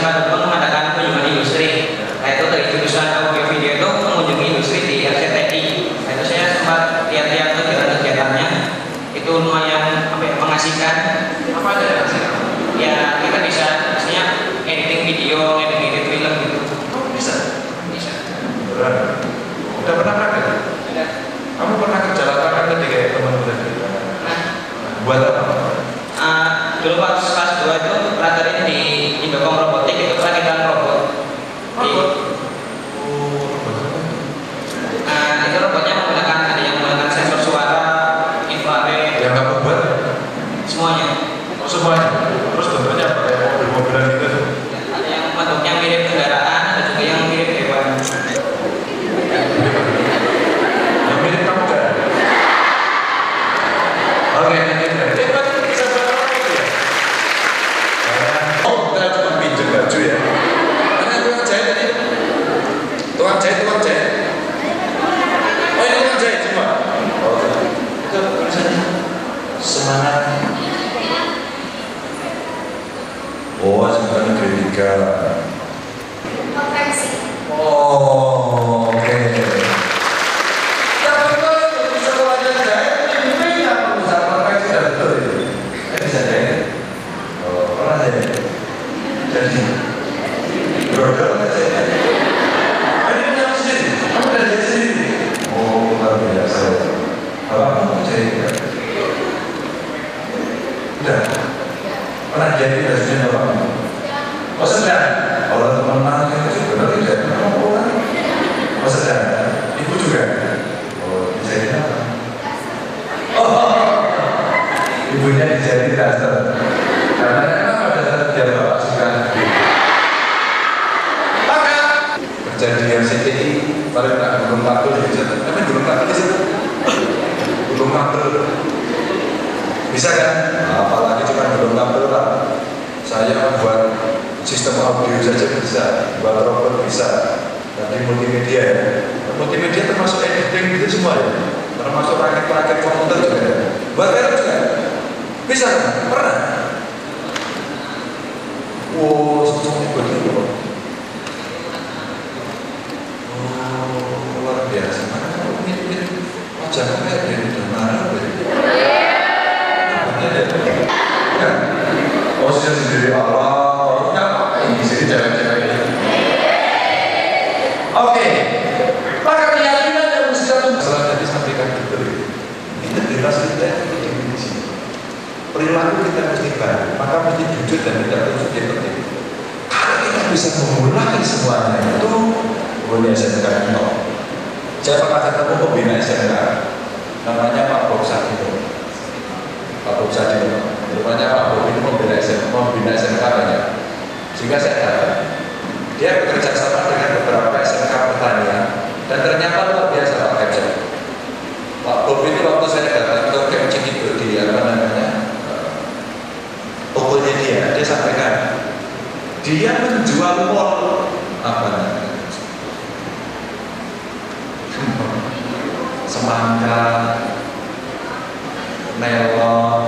SMA dulu mengadakan kunjungan industri. Nah itu dari jurusan audio video itu mengunjungi industri di RCTI. Nah itu saya sempat lihat-lihat kegiatan-kegiatannya. Itu lumayan mengasihkan. Apa aja yang mengasihkan? Ya kita bisa misalnya editing video, editing film gitu. Bisa. Berat. Udah pernah praktek? Tidak. Kamu pernah kerja lapangan tadi kayak teman-teman tadi? Buat apa? Dulu pas kelas 2 itu pelajaran di Indokom Robotik itu perakitan robot. Itu robotnya menggunakan ada yang menggunakan sensor suara, infrared. Yang kamu buat? Semuanya. Oh, semuanya. Terus bentuknya apa? Kayak mobil-mobilan gitu tuh? Ya, ada yang bentuknya mirip kendaraan, ada juga yang mirip hewan. Yang mirip kamu kan? Oke, ini bisa buat apa itu ya? Oh, kita cuma pinjam baju ya. Mana tukang jahit tadi? Tukang jahit. Oh, ini tukang jahit semua. Oh, itu tulisannya semangat. Oh, semangat negeri 3. Konferensi. Oh, oke. Ya betul itu bisa belajar jahit. Ini yang bisa konveksi dan betul itu. Bisa jahit. Oh, pernah jahit. Jadi, brodol nggak jahit. Ini punya sendiri. Kamu udah jahit sendiri. Oh, luar biasa. Kalau kamu jahit nggak? Udah. Pernah jahit nggak sendiri apa? Oh sedang. Kalau teman-teman itu berarti jahit kamu pulang. Oh sedang. Ibu juga. Oh dijahit apa? Oh, ibunya dijahit daster. Karena memang pada saat dia bapak suka. Maka kerja di RCTI paling tak Gunung Pakul di situ. Tapi Gunung Pakul di situ. Gunung Pakul. Bisa kan? Nah, apalagi cuma Gunung Pakul lah. Saya buat sistem audio saja bisa, buat robot bisa. Nanti multimedia ya. Multimedia termasuk editing gitu semua ya. Termasuk rakit-rakit komputer juga ya. Buat film juga. Bisa kan? Pernah? Wow, semuanya begitu loh. Oh, luar biasa. Mana kamu mirip wajahnya kayak dari Damara ya? Oh, sendiri Allah. Ini sini cewek-cewek ini. Oke. Maka keyakinan yang mesti satu. Setelah tadi sampaikan betul. Integritas kita itu di sini. Perilaku kita mesti baik, maka mesti jujur dan tidak terus seperti itu. Kalau kita bisa mengulangi semuanya itu, boleh SMK itu. Saya pernah ketemu pembina SMK, namanya Pak Bob Sadino. Pak Bob Sadino. Rupanya Pak Bob ini membina SMK banyak. Sehingga saya datang. Dia bekerja sama dengan beberapa SMK pertanian dan ternyata luar biasa Pak Kemcik. Pak Bob ini waktu saya datang ke Kemcik itu di apa namanya tokonya dia sampaikan dia menjual mall apa namanya semangka, melon,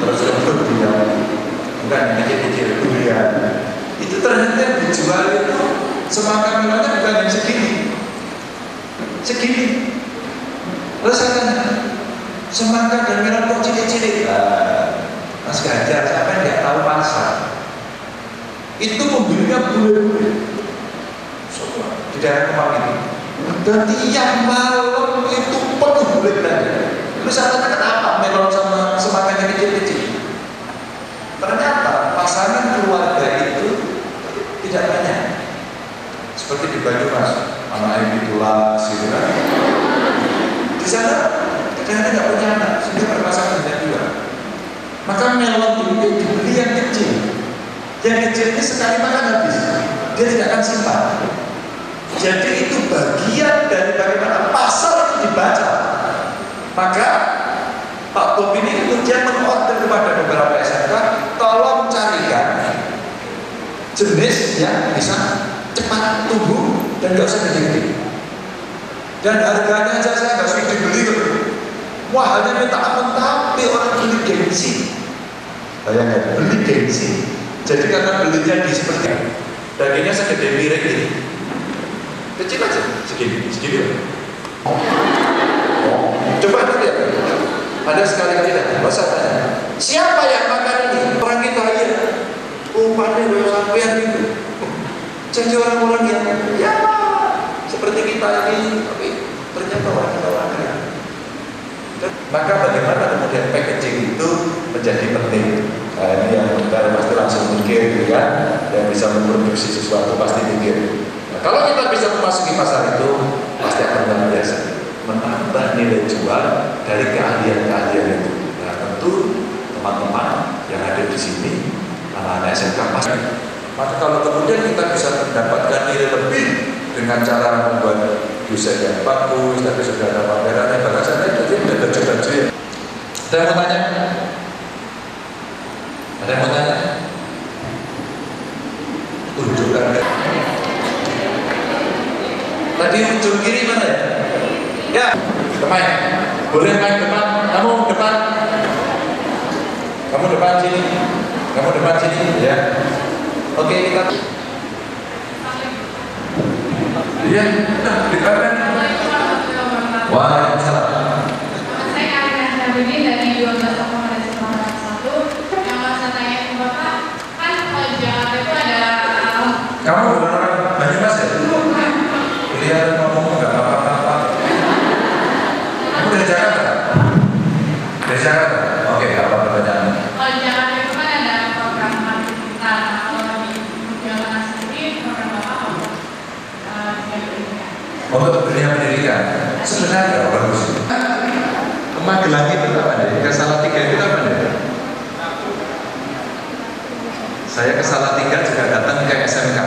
terus kemudian bukan yang kecil-kecil durian. Itu ternyata yang dijual itu semangka melonnya bukan yang segini. Terus saya tanya, semangka dan melon kok cilik-cilik? Mas Ganjar, sampai nggak tahu pasar. Itu pembelinya bule-bule. Di daerah Kemang ini. Dan tiap malam itu penuh bule belanja. Terus saya tanya kenapa melon sama semangkanya kecil-kecil? Ternyata pasangan keluarga itu tidak banyak. Seperti di Banyumas, anak ibu tulas gitu kan. Di sana kadang-kadang nggak punya anak, sehingga berpasangan dengan dua. Maka melon itu dibeli yang kecil. Yang kecil ini sekali makan habis. Dia tidak akan simpan. Jadi itu bagian dari bagaimana pasar itu dibaca. Maka Pak Bob ini kemudian mengorder kepada beberapa SMK, tolong carikan jenis yang bisa cepat tumbuh dan nggak usah gede-gede. Dan harganya aja saya nggak suka dibeli. Wah, hanya minta ampun, tapi orang beli gengsi. Bayangkan, beli gengsi. Jadi karena belinya di seperti dagingnya segede piring ini, kecil aja, segini. Coba lihat, ada sekali tidak, masa tanya, siapa yang makan ini? Orang kita aja, umpannya belum sampean itu. Jadi orang-orang yang ya seperti kita ini, tapi ternyata orang kaya. Maka bagaimana kemudian packaging itu menjadi penting? Nah, ini yang kita pasti langsung mikir, gitu kan? Yang bisa memproduksi sesuatu pasti mikir. Nah, kalau kita bisa memasuki pasar itu, pasti akan luar biasa, menambah nilai jual dari keahlian-keahlian itu. Nah, tentu teman-teman yang ada di sini, anak-anak SMK pasti. Maka kalau kemudian kita bisa mendapatkan nilai lebih dengan cara membuat desain yang bagus, tapi sudah ada pamerannya, bahkan itu tidak baju-baju ya. Ada yang mau tanya? Ada yang mau tanya? Tunjukkan. Tadi ujung kiri mana ya? Ya, main. Boleh main depan. Kamu depan. Kamu depan sini. Kamu depan sini. Ya. Oke, kita. Iya, depan. Waalaikumsalam. Saya Arina Sabini dari 12 Akomodasi 1. Yang mau saya tanya ke Bapak, kan kalau di Jakarta itu ada. Kamu bukan orang Banyumas ya? Lihat ngomong nggak apa-apa. Kamu dari Jakarta? Dari Jakarta? Oke, apa pertanyaannya? Kalau di Jakarta itu kan ada program marketing. Kalau di Jakarta sendiri program Bapak Untuk dunia pendidikan sebenarnya bagus. Magelang itu apa deh? Ke Salatiga itu apa deh? Saya ke Salatiga juga datang ke SMK.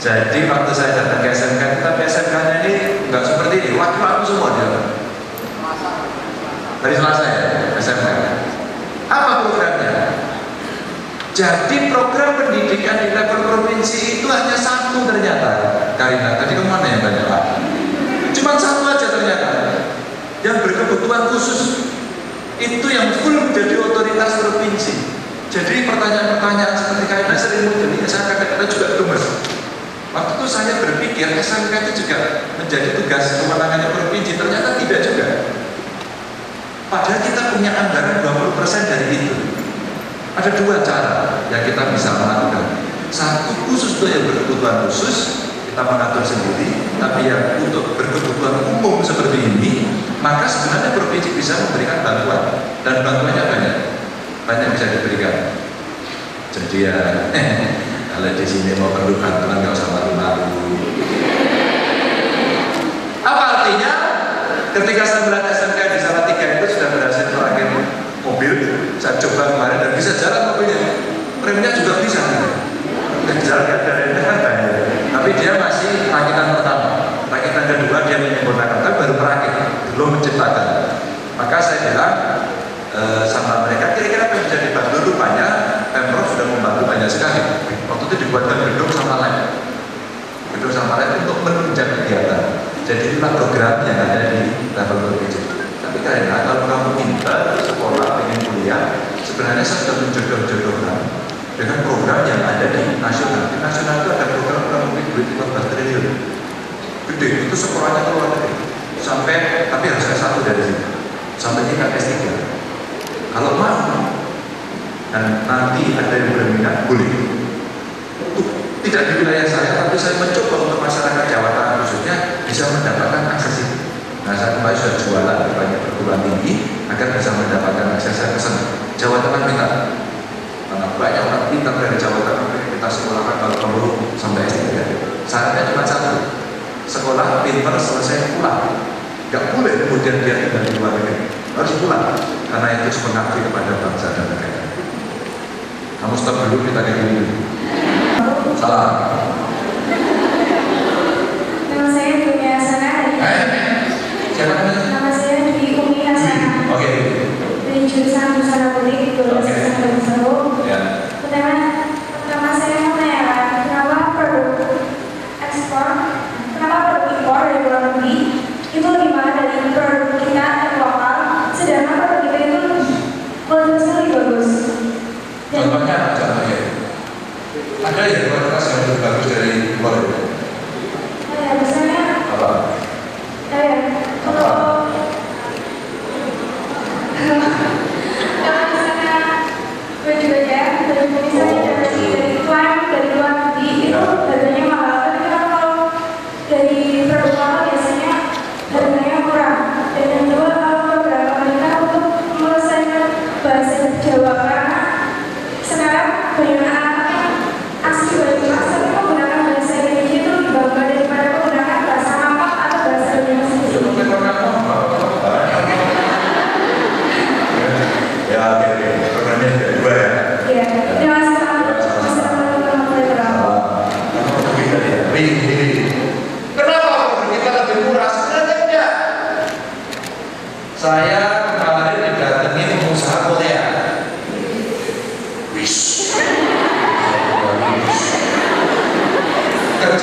Jadi waktu saya datang ke SMK, tapi SMK-nya ini nggak seperti ini. Waktu semua dia. Hari Selasa ya, SMK. Apa programnya? Jadi program pendidikan di level provinsi itu hanya satu ternyata. Karina, tadi kemana ya banyak Pak? Cuma satu aja ternyata. Yang berkebutuhan khusus itu yang full menjadi otoritas provinsi. Jadi pertanyaan-pertanyaan seperti Karina sering muncul. Ya, saya kadang-kadang juga gemes. Waktu itu saya berpikir SMK itu juga menjadi tugas kewenangannya provinsi. Ternyata tidak juga. Padahal kita punya anggaran 20% dari itu. Ada dua cara yang kita bisa melakukan. Satu, khusus untuk yang berkebutuhan khusus kita mengatur sendiri, tapi yang untuk berkebutuhan umum seperti ini, maka sebenarnya provinsi bisa memberikan bantuan, dan bantuannya banyak bisa diberikan. Jadi ya, kalau di sini mau perlu bantuan nggak usah malu-malu. Apa artinya? Ketika saya melihat SMK di Salatiga itu sudah berhasil merakit mobil, saya coba kemarin dan bisa jalan mobilnya, remnya juga bisa. Jalan ada remnya kan banyak, tapi dia masih rakitan pertama. Rakitan kedua dia menyempurnakan, tapi baru merakit, belum menciptakan. Maka saya bilang sama mereka, kira-kira apa yang bisa dibantu? Rupanya Pemprov sudah membantu banyak sekali. Waktu itu dibuatkan gedung sama lab untuk menunjang kegiatan. Jadi itulah program yang ada di level provinsi. Tapi karena kalau kamu pintar sekolah, ingin kuliah, sebenarnya saya sudah menjodoh-jodohkan dengan program yang ada di nasional. Di nasional itu ada program mungkin duit 15 triliun. Gede, itu sekolahnya keluar negeri. Sampai, tapi harus S1 dari sini. Sampai tingkat S3. Kalau mau, dan nanti ada yang berminat, boleh. Tidak di wilayah saya, tapi saya mencoba untuk masyarakat Jawa Tengah khususnya bisa mendapatkan akses itu. Nah, saya kemarin sudah jualan di banyak perguruan tinggi agar bisa mendapatkan akses. Saya pesan Jawa Tengah minta, karena banyak orang pintar dari Jawa Tengah kita sekolahkan kalau perlu sampai S3. Syaratnya cuma satu, sekolah pintar selesai pulang, nggak boleh kemudian dia tinggal di luar negeri, harus pulang karena itu mengabdi kepada bangsa dan negara. Kamu stop dulu, kita kayak gini dulu. Salah. Nama saya Dwi Hasanah. Siapa namanya? Nama saya Dwi Umi Hasanah. Oke. Dari jurusan Busana Politik di Jurusan Busana. Ya. Pertama saya mau tanya, kenapa produk ekspor, kenapa produk impor dari luar negeri itu lebih mahal dari produk kita yang lokal, sedangkan produk kita itu kualitasnya lebih bagus. Contohnya.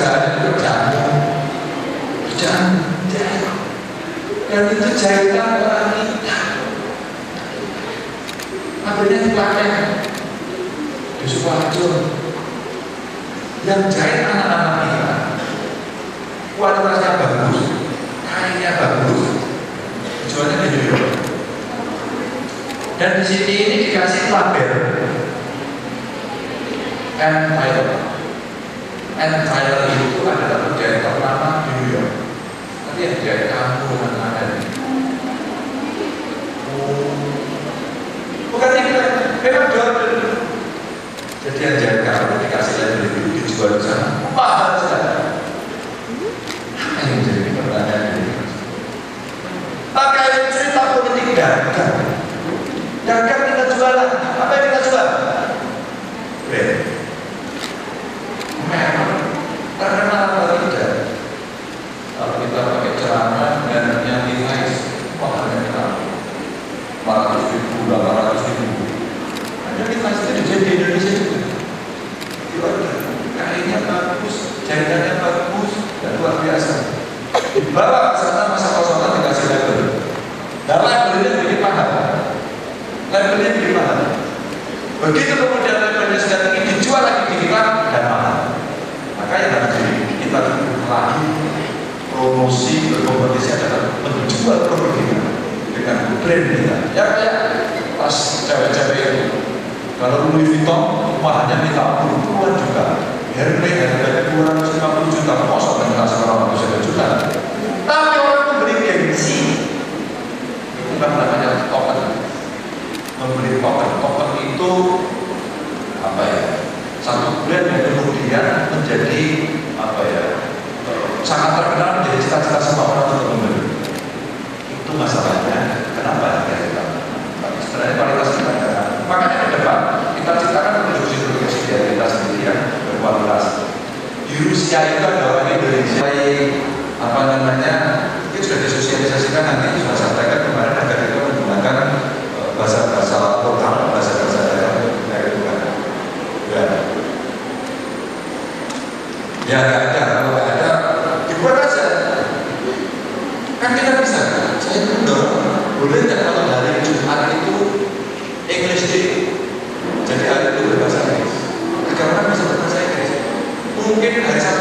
kerjaanmu jahit. Dan itu jahitan orang kita. Akhirnya dipakai di Sukoharjo. Yang jahit anak-anak kita, kualitasnya bagus, kainnya bagus, jualnya di New York. Dan di sini ini dikasih label Empire itu adalah penjahit pertama di New York. Tapi yang jahit kamu mana ada? Bukan itu, memang Jordan. Jadi yang jahit kamu dikasih label itu dijual di sana, mahal sekali. Apa yang jadi pertanyaan ini? Pakai cerita politik dagang. Dagang kita jualan, apa yang kita jual? Brand. Memang terkenal atau tidak? Kalau kita pakai celana dan yang Levi's, mahalnya kita 400.000, 800.000. Ada Levi's itu jadi di Indonesia juga. Kainnya bagus, jahitannya bagus, dan luar biasa. Dibawa ke sana masa kosongan dikasih label. Dan labelnya bikin mahal. Labelnya bikin mahal. Begitu kemudian labelnya sudah tinggi, dijual lagi di kita dan mahal. Maka yang harus kita lagi promosi berkompetisi adalah menjual produk kita dengan brand kita. Ya kayak pas cewek-cewek itu. Kalau Louis Vuitton mahalnya minta puluhan juta. Hermes harganya 250 juta. Masa dengan sekarang 1 juta. Tapi orang memberi gengsi. Itu kan namanya token. Membeli token itu apa ya? Satu brand yang kemudian menjadi apa ya? Sangat terkenal, menjadi cita-cita semua orang untuk membeli. Itu masalahnya. Kenapa harga kita? Tapi sebenarnya kualitas kita tidak. Makanya ke depan kita ciptakan produksi kita sendiri yang berkualitas. Di Rusia itu ada orang Indonesia. Apa namanya? Itu sudah disosialisasikan, nanti sudah sampaikan kemarin agar kita menggunakan bahasa-bahasa lokal, bahasa-bahasa daerah itu kan. Ya nggak ada, kalau nggak ada dibuat aja. Kan kita bisa. Saya mendorong, boleh nggak kalau hari Jumat itu English Day, jadi hari itu berbahasa Inggris. Agar orang bisa berbahasa Inggris. Mungkin hari Sabtu